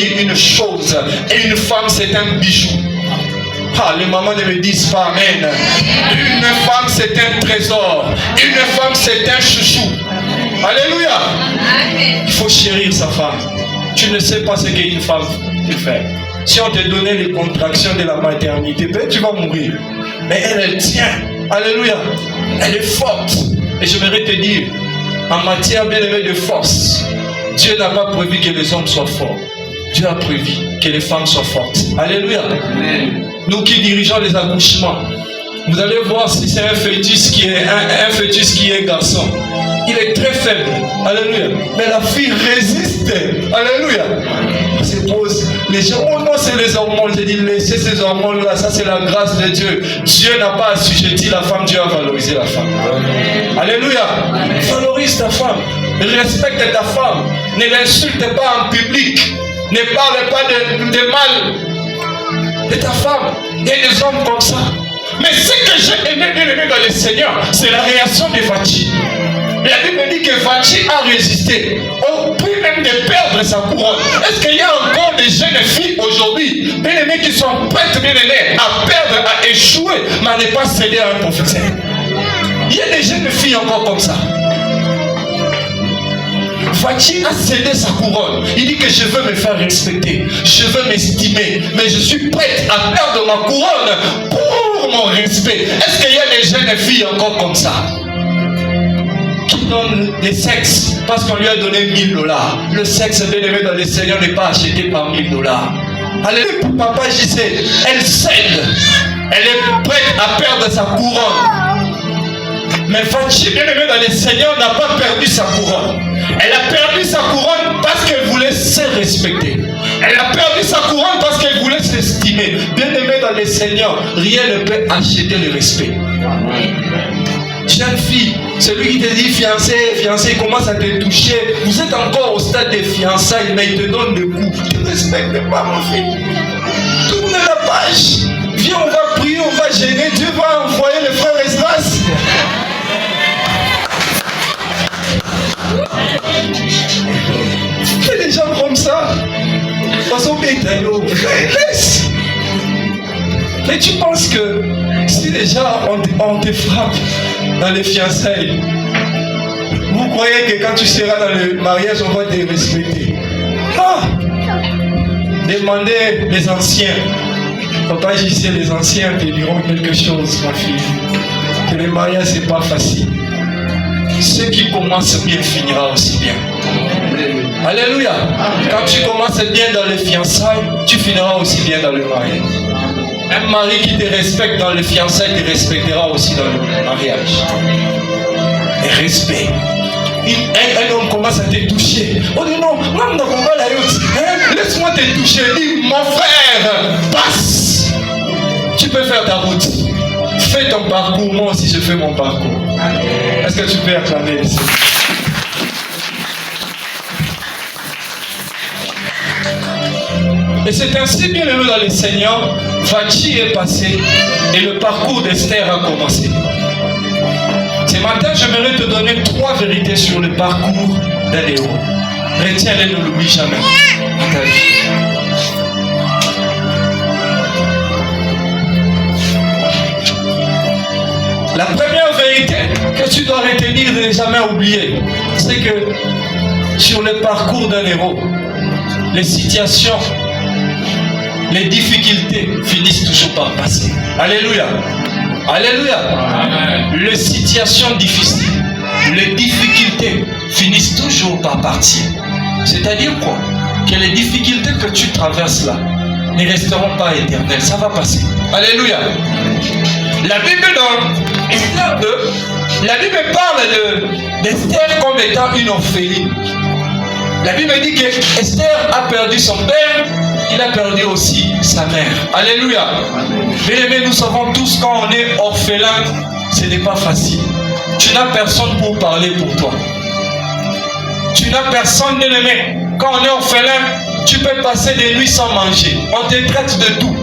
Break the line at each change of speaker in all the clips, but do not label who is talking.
dire une chose. Et une femme, c'est un bijou. Ah, les mamans ne me disent pas amen. Une femme, c'est un trésor. Une femme, c'est un chouchou. Alléluia. Il faut chérir sa femme. Tu ne sais pas ce qu'une femme peut faire. Si on te donnait les contractions de la maternité, peut-être tu vas mourir. Mais elle tient. Alléluia. Elle est forte. Et je voudrais te dire, en matière bien aimée de force, Dieu n'a pas prévu que les hommes soient forts. Dieu a prévu que les femmes soient fortes. Alléluia. Amen. Nous qui dirigeons les accouchements, vous allez voir si c'est un fœtus qui est garçon. Il est très faible. Alléluia. Mais la fille résiste. Alléluia. On se pose les gens. Oh non, c'est les hormones. J'ai dit, laissez ces hormones-là. Ça, c'est la grâce de Dieu. Dieu n'a pas assujetti la femme. Dieu a valorisé la femme. Alléluia. Valorise ta femme. Respecte ta femme. Ne l'insulte pas en public. Ne parle pas de mal de ta femme. Il y a des hommes comme ça. Mais ce que j'ai aimé dans le Seigneur, c'est la réaction de Vachi. La Bible dit que Vachi a résisté au prix même de perdre sa couronne. Est-ce qu'il y a encore des jeunes filles aujourd'hui, bien-aimées, qui sont prêtes, bien-aimées, à perdre, à échouer, mais à ne pas céder à un professeur? Il y a des jeunes filles encore comme ça. Vachi a cédé sa couronne. Il dit que je veux me faire respecter, je veux m'estimer, mais je suis prête à perdre ma couronne pour mon respect. Est-ce qu'il y a des jeunes filles encore comme ça qui donnent des sexes parce qu'on lui a donné $1000? Le sexe bien aimé dans le Seigneur n'est pas acheté par $1000. Allez, papa JC, elle cède, elle est prête à perdre sa couronne. Mais Vachi, bien aimé dans le Seigneur, n'a pas perdu sa couronne. Elle a perdu sa couronne parce qu'elle voulait se respecter. Elle a perdu sa couronne parce qu'elle voulait s'estimer. Bien aimé dans le Seigneur, rien ne peut acheter le respect. Jeune fille, celui qui te dit fiancé, il commence à te toucher. Vous êtes encore au stade des fiançailles, mais il te donne des coups. Tu ne respectes pas, mon fils. Tourne la page. Viens, on va prier, on va gêner. Dieu va envoyer le frère Esdras. Il y a des gens comme ça. Laisse. Mais tu penses que si déjà on te frappe dans les fiançailles, vous croyez que quand tu seras dans le mariage, on va te respecter? Ah! Demandez les anciens. Papa, j'y sais, les anciens te diront quelque chose, ma fille. Que le mariage, c'est pas facile. Ce qui commence bien finira aussi bien. Alléluia. Quand tu commences bien dans les fiançailles, tu finiras aussi bien dans le mariage. Un mari qui te respecte dans les fiançailles te respectera aussi dans le mariage. Et respect. Un homme commence à te toucher. Oh non, laisse-moi te toucher. Dis, mon frère, passe. Tu peux faire ta route. Fais ton parcours, moi aussi je fais mon parcours. Est-ce que tu peux acclamer ici? Et c'est ainsi, bien aimé dans le Seigneur, Vachi est passé et le parcours d'Esther a commencé. Ce matin, j'aimerais te donner 3 vérités sur le parcours d'un héros. Retiens-les, ne l'oublie jamais dans ta vie. La première vérité que tu dois retenir et ne jamais oublier, c'est que sur le parcours d'un héros, les situations, les difficultés finissent toujours par passer. Alléluia. Alléluia. Amen. Les situations difficiles, les difficultés finissent toujours par partir. C'est-à-dire quoi? Que les difficultés que tu traverses là ne resteront pas éternelles. Ça va passer. Alléluia. La Bible dans Esther 2, la Bible parle d'Esther comme étant une orpheline. La Bible dit que Esther a perdu son père, il a perdu aussi sa mère. Alléluia. Bien-aimés, nous savons tous quand on est orphelin, ce n'est pas facile. Tu n'as personne pour parler pour toi. Tu n'as personne, bien-aimé. Quand on est orphelin, tu peux passer des nuits sans manger. On te traite de tout.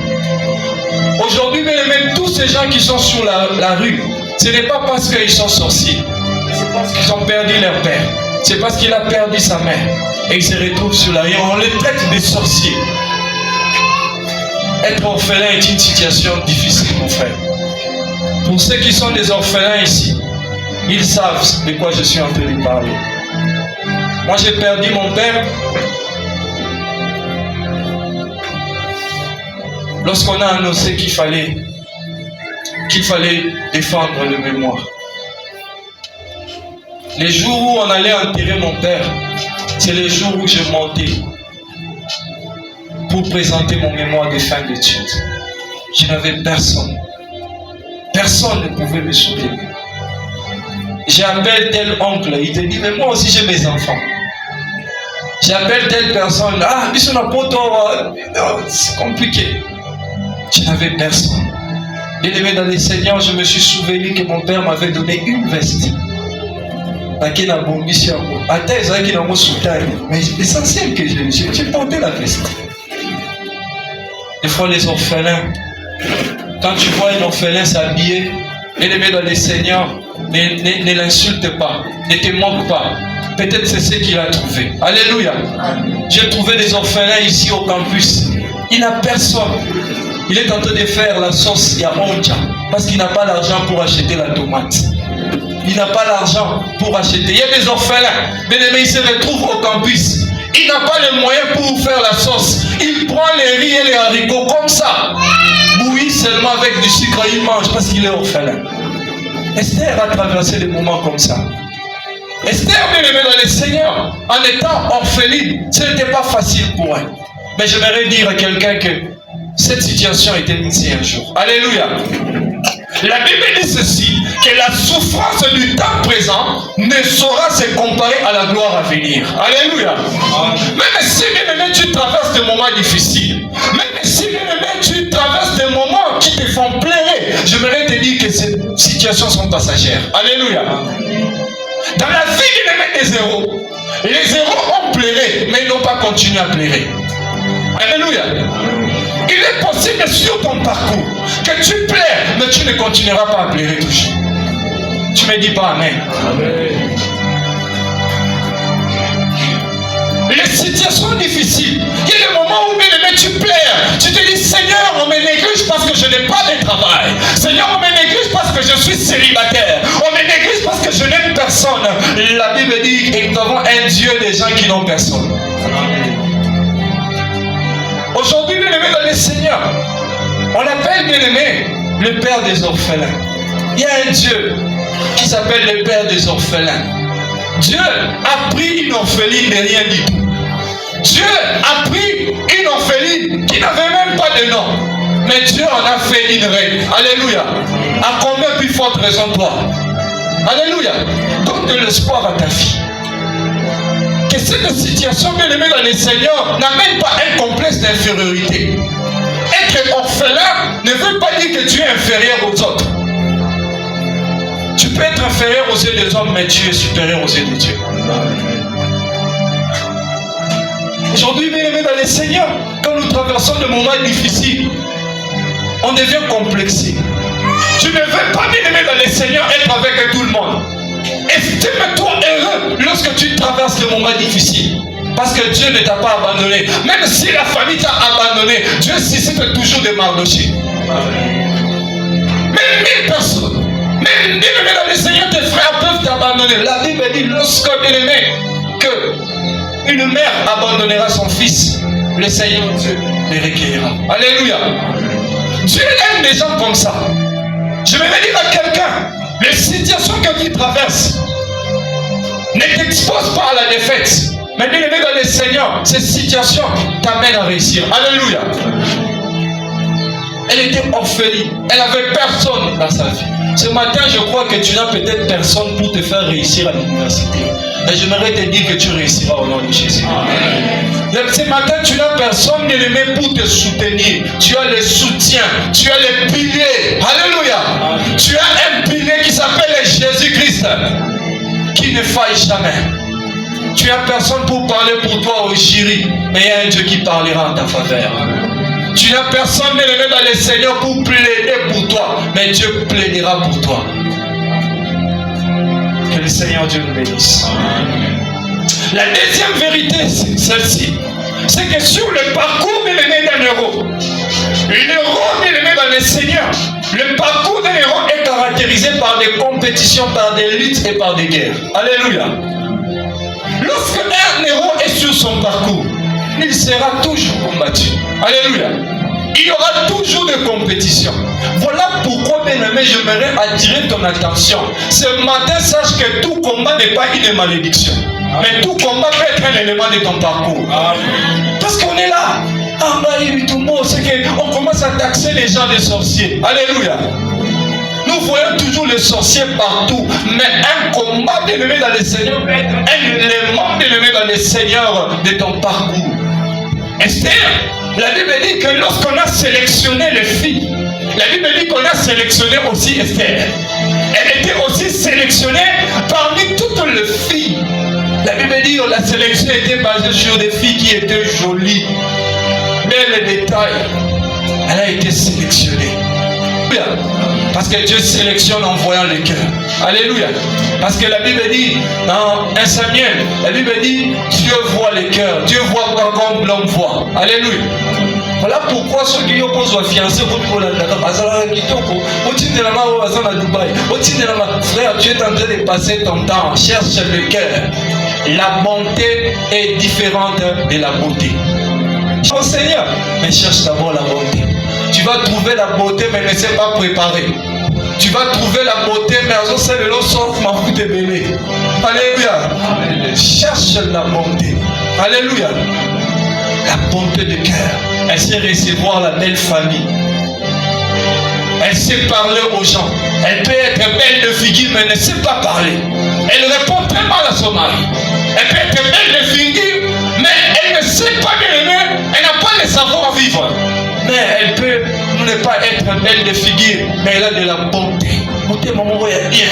Aujourd'hui, bien-aimés, tous ces gens qui sont sur la rue, ce n'est pas parce qu'ils sont sorciers. C'est parce qu'ils ont perdu leur père. C'est parce qu'il a perdu sa mère. et ils se retrouvent sur la rue. On les traite de sorciers. Être orphelin est une situation difficile, mon frère. Pour ceux qui sont des orphelins ici, ils savent de quoi je suis en train de parler. Moi, j'ai perdu mon père lorsqu'on a annoncé qu'il fallait défendre le mémoire. Les jours où on allait enterrer mon père, c'est les jours où je montais pour présenter mon mémoire de fin d'études. Je n'avais personne. Personne ne pouvait me soutenir. J'appelle tel oncle, il te dit, mais moi aussi j'ai mes enfants. J'appelle telle personne, ah, c'est compliqué. Je n'avais personne. Bien aimé dans les Seigneurs, je me suis souvenu que mon père m'avait donné une veste. Mais l'essentiel que j'ai porté la veste. Des fois les orphelins, quand tu vois un orphelin s'habiller, bien aimé dans les Seigneurs, ne l'insulte pas, ne te moque pas. Peut-être c'est ce qu'il a trouvé. Alléluia. J'ai trouvé des orphelins ici au campus. Il n'a personne. Il est en train de faire la sauce yaonja parce qu'il n'a pas l'argent pour acheter la tomate. Il n'a pas l'argent pour acheter. Il y a des orphelins. Bien aimé, il se retrouve au campus. Il n'a pas les moyens pour faire la sauce. Il prend les riz et les haricots comme ça. Bouilli seulement avec du sucre, il mange parce qu'il est orphelin. Esther a traversé des moments comme ça. Esther, bien aimée dans le Seigneur, en étant orpheline, ce n'était pas facile pour elle. Mais j'aimerais dire à quelqu'un que cette situation était initiée un jour. Alléluia. La Bible dit ceci, que la souffrance du temps présent ne saura se comparer à la gloire à venir. Alléluia. Même si, bien aimé, tu traverses des moments difficiles, même si, bien aimé, tu traverses des moments qui te font pleurer, j'aimerais te dire que ces situations sont passagères. Alléluia. Dans la vie, bien aimé, des héros, les héros ont pleuré, mais ils n'ont pas continué à pleurer. Alléluia. Il est possible sur ton parcours que tu pleures, mais tu ne continueras pas à pleurer toujours. Tu ne me dis pas Amen. Amen. Les situations difficiles, il y a des moments où bien aimé tu pleures. Tu te dis Seigneur, on me néglige parce que je n'ai pas de travail. Seigneur, on me néglige parce que je suis célibataire. On me néglige parce que je n'aime personne. La Bible dit que nous avons un Dieu des gens qui n'ont personne. Amen. Aujourd'hui, bien aimé dans le Seigneur, on appelle bien aimé le Père des orphelins. Il y a un Dieu qui s'appelle le Père des orphelins. Dieu a pris une orpheline de rien du tout. Dieu a pris une orpheline qui n'avait même pas de nom. Mais Dieu en a fait une reine. Alléluia. À combien plus forte raison toi? Alléluia. Donne de l'espoir à ta fille. Que cette situation, bien aimée dans les Seigneurs, n'amène pas un complexe d'infériorité. Être orphelin ne veut pas dire que tu es inférieur aux autres. Tu peux être inférieur aux yeux des hommes, mais tu es supérieur aux yeux de Dieu. Aujourd'hui, bien aimé dans les Seigneurs, quand nous traversons des moments difficiles, on devient complexé. Tu ne veux pas, bien aimé dans les Seigneurs, être avec tout le monde. Estime-toi heureux lorsque tu traverses des moments difficiles. Parce que Dieu ne t'a pas abandonné. Même si la famille t'a abandonné, Dieu suscite toujours des Mardochées. Même 1000 personnes, même bien aimé dans le Seigneur, tes frères peuvent t'abandonner. La Bible dit, lorsque bien aimé, que une mère abandonnera son fils, le Seigneur Dieu les recueillera. Alléluia. Dieu aime des gens comme ça. Je vais dire à quelqu'un, les situations que tu traverses ne t'exposent pas à la défaite. Mais bien aimé dans le Seigneur, ces situations t'amènent à réussir. Alléluia. Elle était orpheline. Elle n'avait personne dans sa vie. Ce matin, je crois que tu n'as peut-être personne pour te faire réussir à l'université. Et j'aimerais te dire que tu réussiras au nom de Jésus. Amen. Ce matin, tu n'as personne bien aimé pour te soutenir. Tu as le soutien. Tu as le pilier. Alléluia. Amen. Tu as un pilier qui s'appelle Jésus-Christ. Qui ne faille jamais. Tu n'as personne pour parler pour toi au chéri. Mais il y a un Dieu qui parlera en ta faveur. Tu n'as personne bien aimé dans le Seigneur pour plaider pour toi. Mais Dieu plaidera pour toi. Que le Seigneur Dieu nous bénisse. Amen. La deuxième vérité, c'est celle-ci. C'est que sur le parcours de l'aimer d'un héros, de l'aimer dans le Seigneur, le parcours d'un héros est caractérisé par des compétitions, par des luttes et par des guerres. Alléluia. Lorsque un héros est sur son parcours, il sera toujours combattu. Alléluia. Il y aura toujours des compétitions. Voilà pourquoi, bien-aimé, j'aimerais attirer ton attention. Ce matin, sache que tout combat n'est pas une malédiction. Mais tout combat peut être un élément de ton parcours. Parce qu'on est là. On commence à taxer les gens des sorciers. Alléluia. Nous voyons toujours les sorciers partout. Mais un combat bien-aimé dans le Seigneur peut être un élément bien-aimé dans le Seigneur de ton parcours. Esther, la Bible dit que lorsqu'on a sélectionné les filles, la Bible dit qu'on a sélectionné aussi Esther. Elle était aussi sélectionnée parmi toutes les filles. La Bible dit que la sélection était basée sur des filles qui étaient jolies, belles détails. Elle a été sélectionnée. Parce que Dieu sélectionne en voyant les cœurs. Alléluia. Parce que la Bible dit, dans 1 Samuel, la Bible dit, Dieu voit les cœurs. Dieu voit pas comme l'homme voit. Alléluia. Voilà pourquoi ceux qui opposent aux fiancés, frère, tu es en train de passer ton temps. Cherche le cœur. La bonté est différente de la beauté. Oh Seigneur, mais cherche d'abord la beauté. Tu vas trouver la beauté, mais ne sais pas préparer. Tu vas trouver la beauté, mais à ce moment-là, sauf ma foute bébé. Alléluia. Cherche la bonté. Alléluia. La bonté de cœur. Elle sait recevoir la belle famille. Elle sait parler aux gens. Elle peut être belle de figure, mais ne sait pas parler. Elle répond très mal à son mari. Elle peut être belle de figure, mais elle ne sait pas bien aimer. Elle n'a pas le savoir-vivre. Mais elle peut ne pas être belle de figure, mais elle a de la bonté. Bonté, maman, il y a bien.